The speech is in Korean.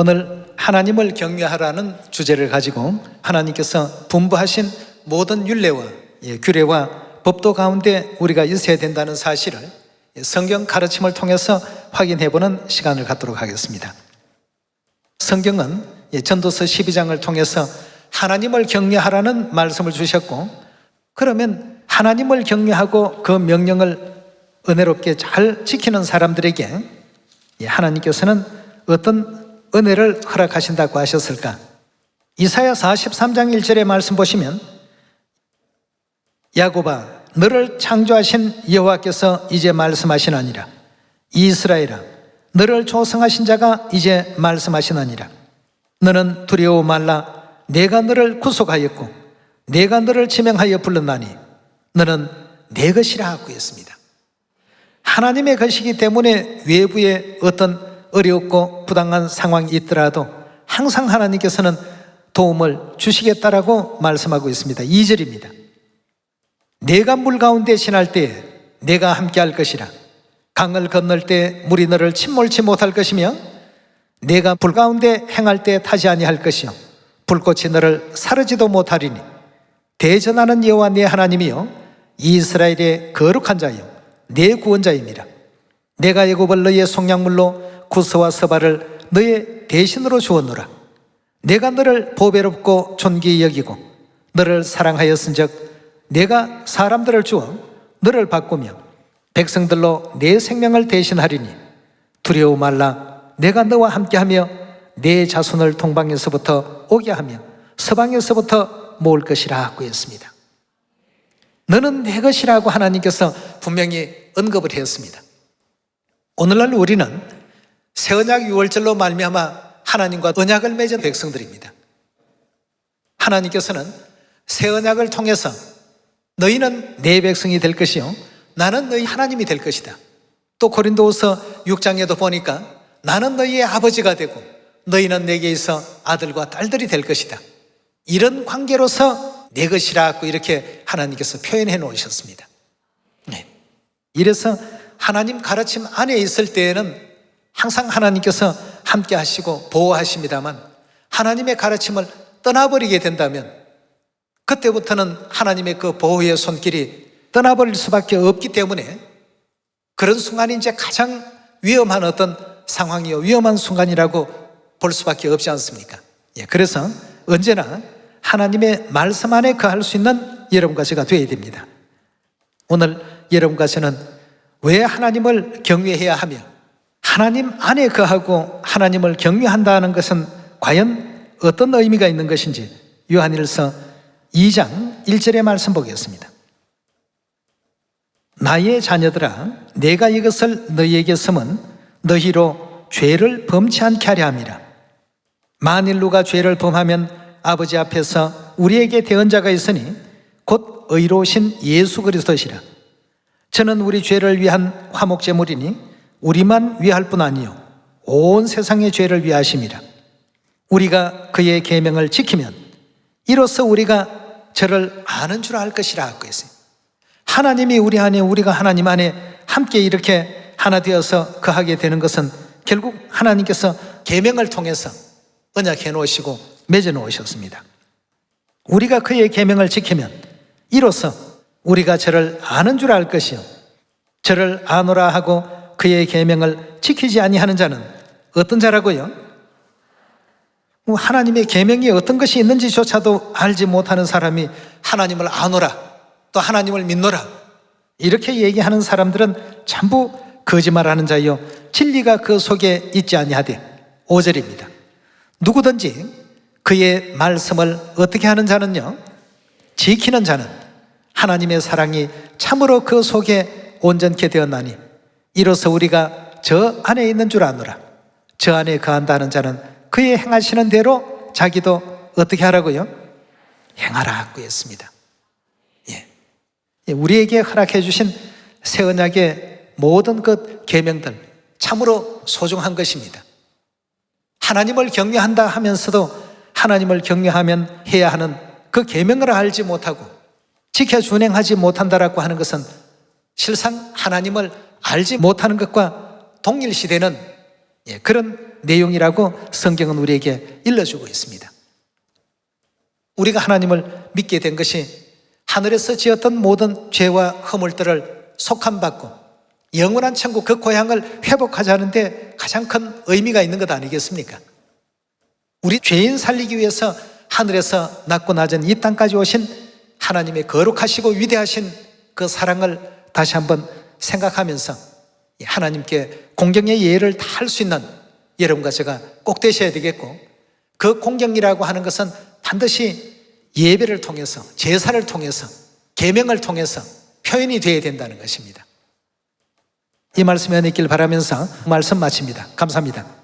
오늘 하나님을 경외하라는 주제를 가지고 하나님께서 분부하신 모든 율례와 규례와 법도 가운데 우리가 있어야 된다는 사실을 성경 가르침을 통해서 확인해보는 시간을 갖도록 하겠습니다. 성경은 전도서 12장을 통해서 하나님을 경외하라는 말씀을 주셨고, 그러면 하나님을 경외하고 그 명령을 은혜롭게 잘 지키는 사람들에게 하나님께서는 어떤 은혜를 허락하신다고 하셨을까? 이사야 43장 1절의 말씀 보시면, 야곱아 너를 창조하신 여호와께서 이제 말씀하시나니라. 이스라엘아 너를 조성하신 자가 이제 말씀하시나니라. 너는 두려워 말라. 내가 너를 구속하였고 내가 너를 지명하여 불렀나니 너는 내 것이라 하고 했습니다. 하나님의 것이기 때문에 외부에 어떤 어렵고 부당한 상황이 있더라도 항상 하나님께서는 도움을 주시겠다라고 말씀하고 있습니다. 2절입니다. 내가 물 가운데 지날 때에 내가 함께할 것이라. 강을 건널 때 물이 너를 침몰치 못할 것이며 내가 불 가운데 행할 때 타지 아니할 것이요 불꽃이 너를 사르지도 못하리니 대전하는 여호와 내 하나님이요 이스라엘의 거룩한 자요 내 구원자입니다. 내가 애굽을 너의 속량물로 구스와 서발을 너의 대신으로 주었노라. 내가 너를 보배롭고 존귀히 여기고 너를 사랑하였은즉 내가 사람들을 주어 너를 바꾸며 백성들로 내 생명을 대신하리니 두려워 말라. 내가 너와 함께하며 내 자손을 동방에서부터 오게 하며 서방에서부터 모을 것이라 하고 했습니다. 너는 내 것이라고 하나님께서 분명히 언급을 했습니다. 오늘날 우리는 새 언약 유월절로 말미암아 하나님과 언약을 맺은 백성들입니다. 하나님께서는 새 언약을 통해서 너희는 내 백성이 될 것이요 나는 너희 하나님이 될 것이다. 또 고린도후서 6장에도 보니까 나는 너희의 아버지가 되고 너희는 내게 있어 아들과 딸들이 될 것이다. 이런 관계로서 내 것이라고 이렇게 하나님께서 표현해 놓으셨습니다. 이래서 하나님 가르침 안에 있을 때에는 항상 하나님께서 함께 하시고 보호하십니다만, 하나님의 가르침을 떠나버리게 된다면 그때부터는 하나님의 그 보호의 손길이 떠나버릴 수밖에 없기 때문에 그런 순간이 이제 가장 위험한 어떤 상황이요 위험한 순간이라고 볼 수밖에 없지 않습니까? 그래서 언제나 하나님의 말씀 안에 거할 수 있는 여러분과 제가 되어야 됩니다. 오늘 여러분과 저는 왜 하나님을 경외해야 하며 하나님 안에 거하고 하나님을 경외한다는 것은 과연 어떤 의미가 있는 것인지 요한일서 2장 1절의 말씀 보겠습니다. 나의 자녀들아 내가 이것을 너희에게 쓰면 너희로 죄를 범치 않게 하려 함이라. 만일 누가 죄를 범하면 아버지 앞에서 우리에게 대언자가 있으니 곧 의로우신 예수 그리스도시라. 저는 우리 죄를 위한 화목제물이니 우리만 위할 뿐 아니요 온 세상의 죄를 위하심이라. 우리가 그의 계명을 지키면 이로써 우리가 저를 아는 줄 알 것이라 하고 있어요. 하나님이 우리 안에 우리가 하나님 안에 함께 이렇게 하나 되어서 거하게 되는 것은 결국 하나님께서 계명을 통해서 언약해 놓으시고 맺어 놓으셨습니다. 우리가 그의 계명을 지키면 이로써 우리가 저를 아는 줄 알 것이요 저를 아노라 하고 그의 계명을 지키지 아니하는 자는 어떤 자라고요? 하나님의 계명이 어떤 것이 있는지조차도 알지 못하는 사람이 하나님을 아노라 또 하나님을 믿노라 이렇게 얘기하는 사람들은 전부 거짓말하는 자요 진리가 그 속에 있지 아니하되 5절입니다. 누구든지 그의 말씀을 어떻게 하는 자는요 지키는 자는 하나님의 사랑이 참으로 그 속에 온전케 되었나니 이로써 우리가 저 안에 있는 줄 아노라. 저 안에 거한다는 자는 그의 행하시는 대로 자기도 어떻게 하라고요? 행하라고 했습니다. 우리에게 허락해 주신 새 언약의 모든 것 계명들 참으로 소중한 것입니다. 하나님을 경외한다 하면서도 하나님을 경외하면 해야 하는 그 계명을 알지 못하고 지켜 준행하지 못한다라고 하는 것은 실상 하나님을 알지 못하는 것과 동일시되는 그런 내용이라고 성경은 우리에게 일러주고 있습니다. 우리가 하나님을 믿게 된 것이 하늘에서 지었던 모든 죄와 허물들을 속함받고 영원한 천국 그 고향을 회복하자는데 가장 큰 의미가 있는 것 아니겠습니까? 우리 죄인 살리기 위해서 하늘에서 낮고 낮은 이 땅까지 오신 하나님의 거룩하시고 위대하신 그 사랑을 다시 한번 생각하면서 하나님께 공경의 예를 다 할 수 있는 여러분과 제가 꼭 되셔야 되겠고, 그 공경이라고 하는 것은 반드시 예배를 통해서, 제사를 통해서, 계명을 통해서 표현이 되어야 된다는 것입니다. 이 말씀이 안에 있길 바라면서 말씀 마칩니다. 감사합니다.